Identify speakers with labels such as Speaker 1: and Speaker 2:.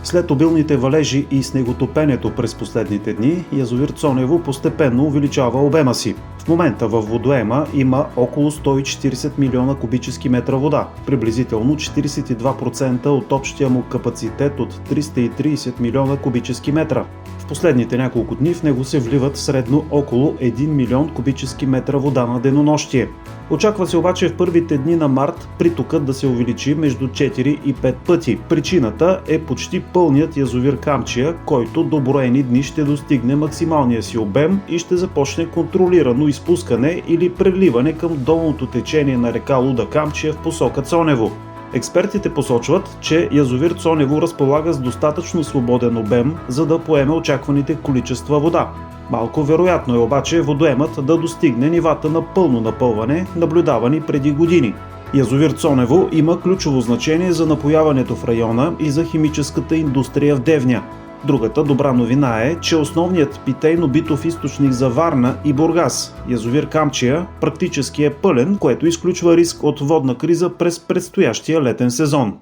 Speaker 1: След обилните валежи и снеготопенето през последните дни, язовир Цонево постепенно увеличава обема си. В момента във водоема има около 140 милиона кубически метра вода, приблизително 42% от общия му капацитет от 330 милиона кубически метра. В последните няколко дни в него се вливат средно около 1 милион кубически метра вода на денонощие. Очаква се обаче в първите дни на март притокът да се увеличи между 4 и 5 пъти. Причината е почти пълният язовир Камчия, който до броени дни ще достигне максималния си обем и ще започне контролирано изпускане или преливане към долното течение на река Луда Камчия в посока Цонево. Експертите посочват, че язовир Цонево разполага с достатъчно свободен обем, за да поеме очакваните количества вода. Малко вероятно е обаче водоемът да достигне нивата на пълно напълване, наблюдавани преди години. Язовир Цонево има ключово значение за напояването в района и за химическата индустрия в Девня. Другата добра новина е, че основният питейно-битов източник за Варна и Бургас, язовир Камчия, практически е пълен, което изключва риск от водна криза през предстоящия летен сезон.